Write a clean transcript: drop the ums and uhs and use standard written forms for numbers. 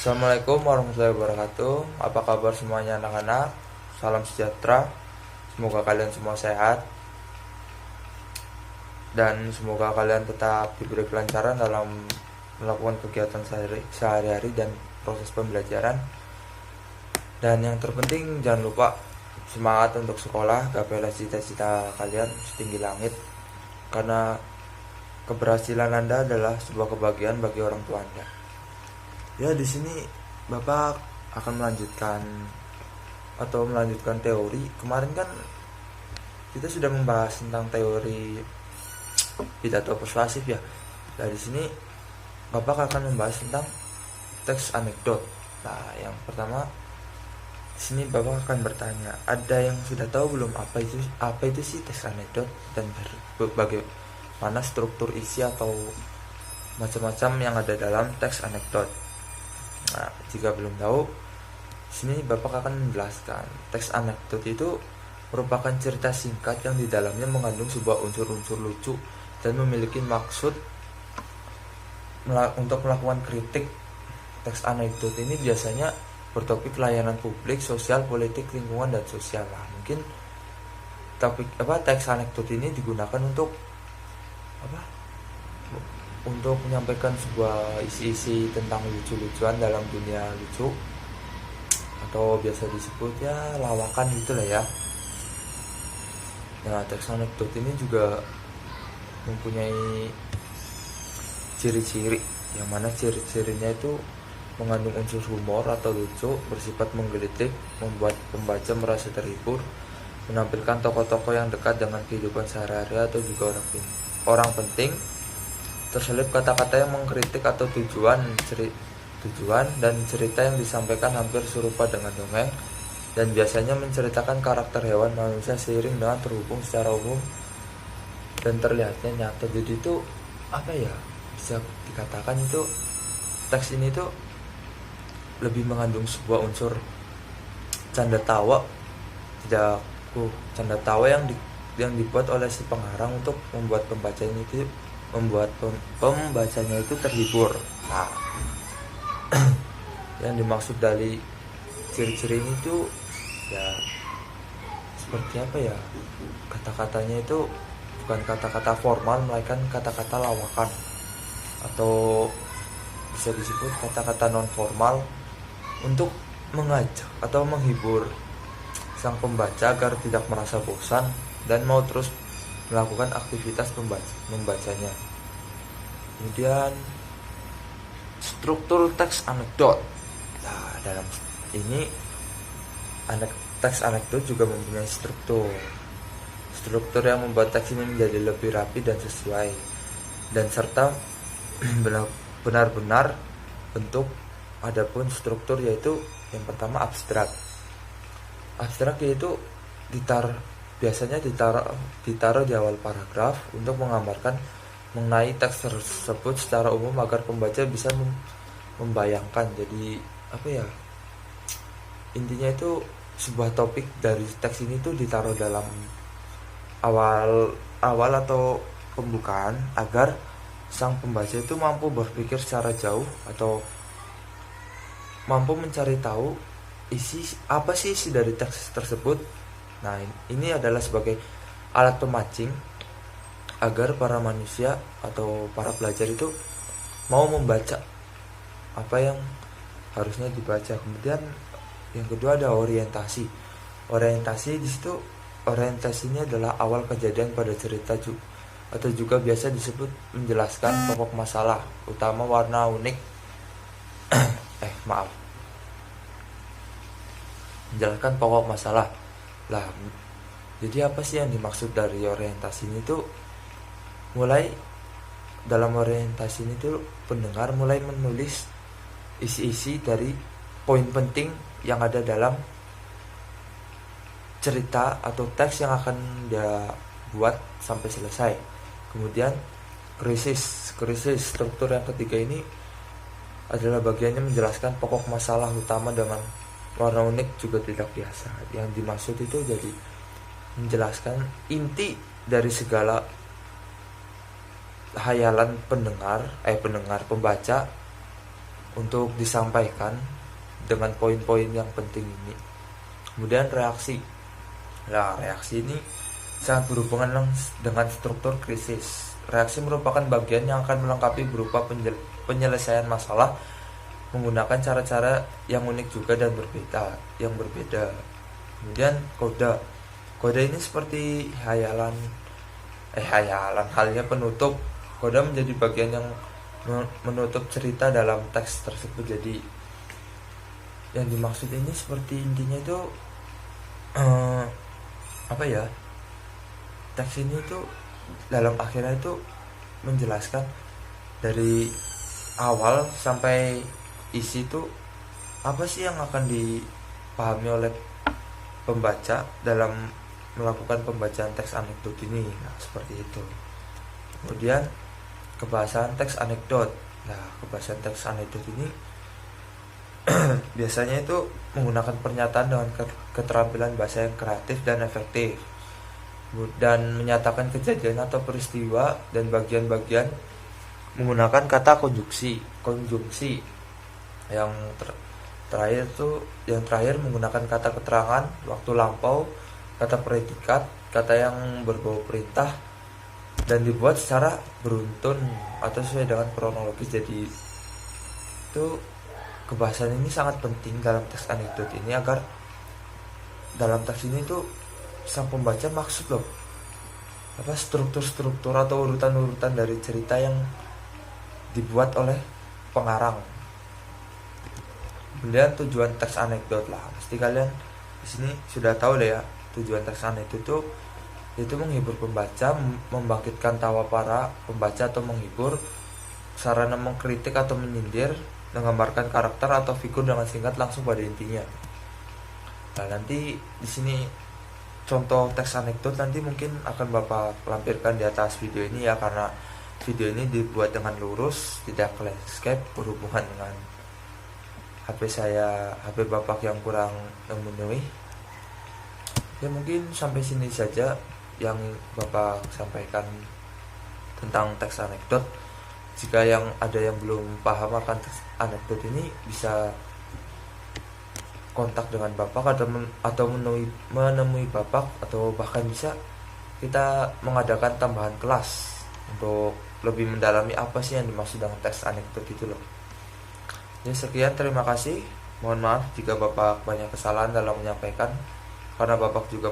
Assalamualaikum warahmatullahi wabarakatuh. Apa kabar semuanya anak-anak? Salam sejahtera. Semoga kalian semua sehat dan semoga kalian tetap diberi kelancaran dalam melakukan kegiatan sehari-hari dan proses pembelajaran. Dan yang terpenting jangan lupa semangat untuk sekolah, gapailah cita-cita kalian setinggi langit, karena keberhasilan Anda adalah sebuah kebahagiaan bagi orang tua Anda. Ya, di sini Bapak akan melanjutkan teori. Kemarin kan kita sudah membahas tentang teori pidato persuasif ya. Nah, di sini Bapak akan membahas tentang teks anekdot. Nah, yang pertama di sini Bapak akan bertanya, ada yang sudah tahu belum apa itu sih teks anekdot dan bagaimana struktur isi atau macam-macam yang ada dalam teks anekdot? Nah, jika belum tahu, sini Bapak akan menjelaskan. Teks anekdot itu merupakan cerita singkat yang di dalamnya mengandung sebuah unsur-unsur lucu dan memiliki maksud untuk melakukan kritik. Teks anekdot ini biasanya bertopik layanan publik, sosial, politik, lingkungan, dan sosial. Nah, mungkin teks anekdot ini digunakan untuk menyampaikan sebuah isi-isi tentang lucu-lucuan dalam dunia lucu, atau biasa disebut ya lawakan gitulah ya. Nah, teks anekdot ini juga mempunyai ciri-ciri, yang mana ciri-cirinya itu mengandung unsur humor atau lucu, bersifat menggelitik, membuat pembaca merasa terhibur, menampilkan tokoh-tokoh yang dekat dengan kehidupan sehari-hari atau juga orang penting, terselip kata-kata yang mengkritik atau tujuan dan cerita yang disampaikan hampir serupa dengan dongeng, dan biasanya menceritakan karakter hewan manusia seiring dengan terhubung secara umum dan terlihatnya nyata. Jadi itu bisa dikatakan itu teks ini tuh lebih mengandung sebuah unsur canda tawa, canda tawa yang dibuat oleh si pengarang untuk membuat pembacanya itu terhibur. Nah, yang dimaksud dari ciri-ciri ini tuh ya seperti kata-katanya itu bukan kata-kata formal, melainkan kata-kata lawakan, atau bisa disebut kata-kata non formal untuk mengajak atau menghibur sang pembaca agar tidak merasa bosan dan mau terus melakukan aktivitas membacanya. Kemudian struktur teks anekdot. Nah, dalam ini teks anekdot juga mempunyai struktur yang membuat teks ini menjadi lebih rapi dan sesuai, dan serta benar-benar bentuk. Adapun struktur yaitu yang pertama abstrak yaitu biasanya ditaruh di awal paragraf untuk menggambarkan mengenai teks tersebut secara umum agar pembaca bisa membayangkan. Jadi intinya itu sebuah topik dari teks ini tuh ditaruh dalam awal atau pembukaan agar sang pembaca itu mampu berpikir secara jauh atau mampu mencari tahu isi dari teks tersebut. Nah, ini adalah sebagai alat pemancing agar para manusia atau para pelajar itu mau membaca apa yang harusnya dibaca. Kemudian yang kedua ada orientasi di situ. Orientasinya adalah awal kejadian pada cerita atau juga biasa disebut menjelaskan pokok masalah utama, warna unik menjelaskan pokok masalah. Lah, jadi apa sih yang dimaksud dari orientasi ini tuh? Dalam orientasi ini tuh pendengar mulai menulis isi-isi dari poin penting yang ada dalam cerita atau teks yang akan dia buat sampai selesai. Kemudian krisis struktur yang ketiga ini adalah bagiannya menjelaskan pokok masalah utama dengan warna unik juga tidak biasa. Yang dimaksud itu jadi menjelaskan inti dari segala hayalan pembaca untuk disampaikan dengan poin-poin yang penting ini. Kemudian reaksi. Nah, reaksi ini sangat berhubungan dengan struktur krisis. Reaksi merupakan bagian yang akan melengkapi berupa penyelesaian masalah menggunakan cara-cara yang unik juga dan berbeda. Kemudian kode. Kode ini seperti halnya penutup. Kode menjadi bagian yang menutup cerita dalam teks tersebut. Jadi yang dimaksud ini seperti intinya itu teks ini itu dalam akhirnya itu menjelaskan dari awal sampai isi itu apa sih yang akan dipahami oleh pembaca dalam melakukan pembacaan teks anekdot ini. Nah, seperti itu. Kemudian kebahasan teks anekdot. Nah, kebahasan teks anekdot ini biasanya itu menggunakan pernyataan dengan keterampilan bahasa yang kreatif dan efektif, dan menyatakan kejadian atau peristiwa dan bagian-bagian menggunakan kata konjungsi. Yang terakhir menggunakan kata keterangan, waktu lampau, kata predikat, kata yang berbau perintah, dan dibuat secara beruntun atau sesuai dengan kronologis. Jadi itu kebahasan ini sangat penting dalam teks anekdot ini, agar dalam teks ini tuh sang pembaca maksud loh struktur atau urutan-urutan dari cerita yang dibuat oleh pengarang. Kemudian tujuan teks anekdot lah, pasti kalian di sini sudah tahu deh ya. Tujuan teks anekdot itu menghibur pembaca, membangkitkan tawa para pembaca atau menghibur, sarana mengkritik atau menyindir, menggambarkan karakter atau figur dengan singkat langsung pada intinya. Nah, nanti di sini contoh teks anekdot nanti mungkin akan Bapak lampirkan di atas video ini ya, karena video ini dibuat dengan lurus, tidak landscape, berhubungan dengan HP Bapak yang kurang memenuhi. Ya, mungkin sampai sini saja yang Bapak sampaikan tentang teks anekdot. Jika yang ada yang belum paham akan teks anekdot ini, bisa kontak dengan Bapak atau menemui Bapak, atau bahkan bisa kita mengadakan tambahan kelas untuk lebih mendalami apa sih yang dimaksud dengan teks anekdot itu loh. Ya, sekian, terima kasih. Mohon maaf jika Bapak banyak kesalahan dalam menyampaikan, karena Bapak juga